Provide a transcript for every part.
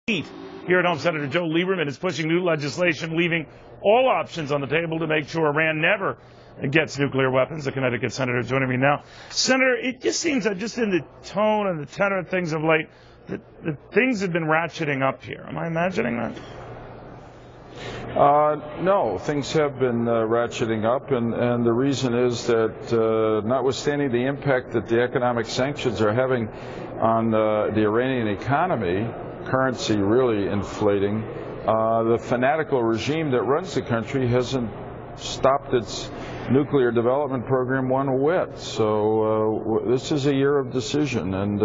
Here at home, Senator Joe Lieberman is pushing new legislation, leaving all options on the table to make sure Iran never gets nuclear weapons. The Connecticut senator joining me now. Senator, it just seems that just in the tone and the tenor of things of late, that things have been ratcheting up here. Am I imagining that? No, things have been ratcheting up, and the reason is that notwithstanding the impact that the economic sanctions are having on the Iranian economy, currency really inflating, the fanatical regime that runs the country hasn't stopped its nuclear development program one whit. So this is a year of decision, and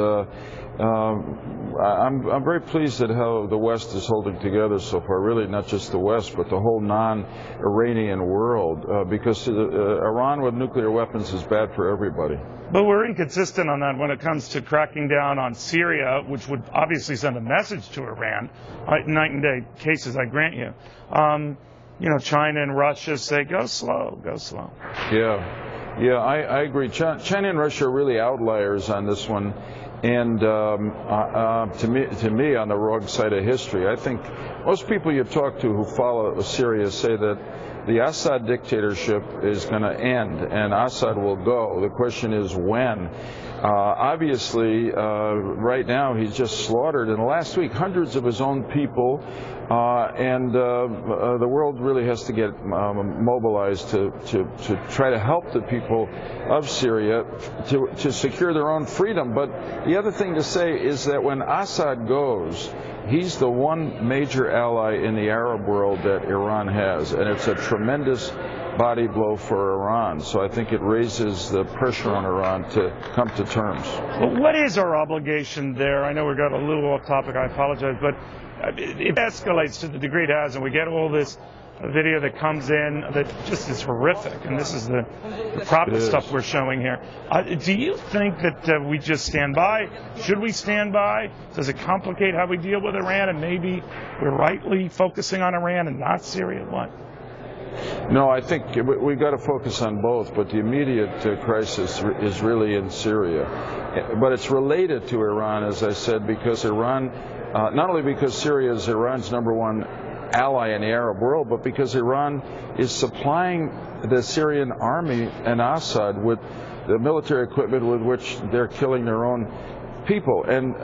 I'm very pleased at how the West is holding together so far. Really, not just the West, but the whole non-Iranian world, because Iran with nuclear weapons is bad for everybody. But we're inconsistent on that when it comes to cracking down on Syria, which would obviously send a message to Iran. Night and day cases, I grant you. You know, China and Russia say, go slow, go slow. Yeah, I agree. China and Russia are really outliers on this one. And to me, on the wrong side of history. I think most people you talk to who follow Syria say that the Assad dictatorship is going to end and Assad will go. The question is when. Obviously, right now he's just slaughtered in the last week hundreds of his own people, and the world really has to get mobilized to try to help the people of Syria to secure their own freedom. But the other thing to say is that when Assad goes, he's the one major ally in the Arab world that Iran has, and it's a tremendous body blow for Iran. So I think it raises the pressure on Iran to come to terms. Well, what is our obligation there? I know we got a little off topic, I apologize, but it escalates to the degree it has, and we get all this video that comes in that just is horrific, and this is the proper stuff we're showing here. Do you think that we just stand by? Should we stand by? Does it complicate how we deal with Iran, and maybe we're rightly focusing on Iran and not Syria? What? No, I think we've got to focus on both, but the immediate crisis is really in Syria. But it's related to Iran, as I said, because Iran, not only because Syria is Iran's number one ally in the Arab world, but because Iran is supplying the Syrian army and Assad with the military equipment with which they're killing their own people. And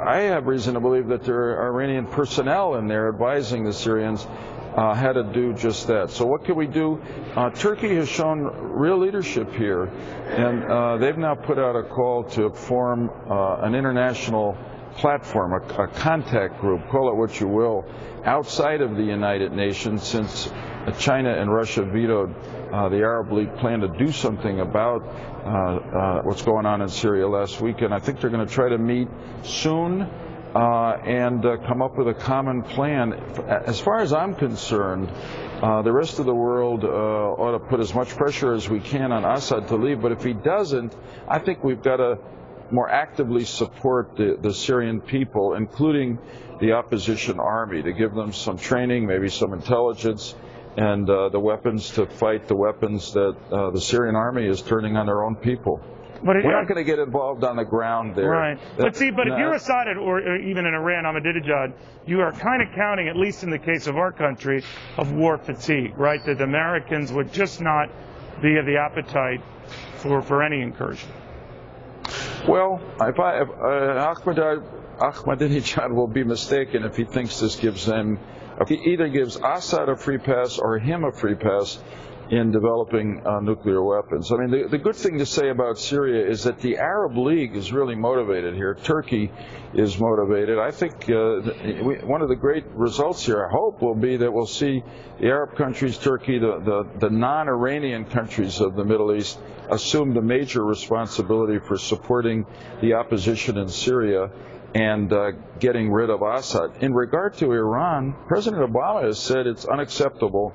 I have reason to believe that there are Iranian personnel in there advising the Syrians how to do just that. So what can we do? Turkey has shown real leadership here, and they've now put out a call to form an international platform, a contact group, call it what you will, outside of the United Nations, since China and Russia vetoed the Arab League plan to do something about what's going on in Syria last week. And I think they're going to try to meet soon and come up with a common plan. As far as I'm concerned, the rest of the world ought to put as much pressure as we can on Assad to leave. But if he doesn't, I think we've got to more actively support the Syrian people, including the opposition army, to give them some training, maybe some intelligence, and the weapons to fight the weapons that the Syrian army is turning on their own people. But we're not going to get involved on the ground there. Right. But see, if you're Assad or even in Iran, Ahmadinejad, you are kind of counting, at least in the case of our country, of war fatigue, right? That the Americans would just not be of the appetite for any incursion. Well, Ahmadinejad will be mistaken if he thinks this gives them, if he either gives Assad a free pass or him a free pass in developing nuclear weapons. I mean, the good thing to say about Syria is that the Arab League is really motivated here. Turkey is motivated. I think one of the great results here, I hope, will be that we'll see the Arab countries, Turkey, the non-Iranian countries of the Middle East assume the major responsibility for supporting the opposition in Syria and getting rid of Assad. In regard to Iran, President Obama has said it's unacceptable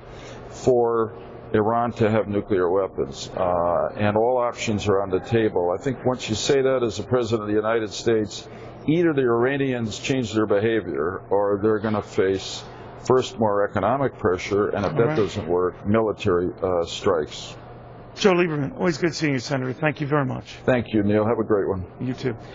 for Iran to have nuclear weapons, and all options are on the table. I think once you say that as the President of the United States, either the Iranians change their behavior or they're going to face first more economic pressure, and if that doesn't work, military strikes. Joe Lieberman, always good seeing you, Senator. Thank you very much. Thank you, Neil. Have a great one. You too.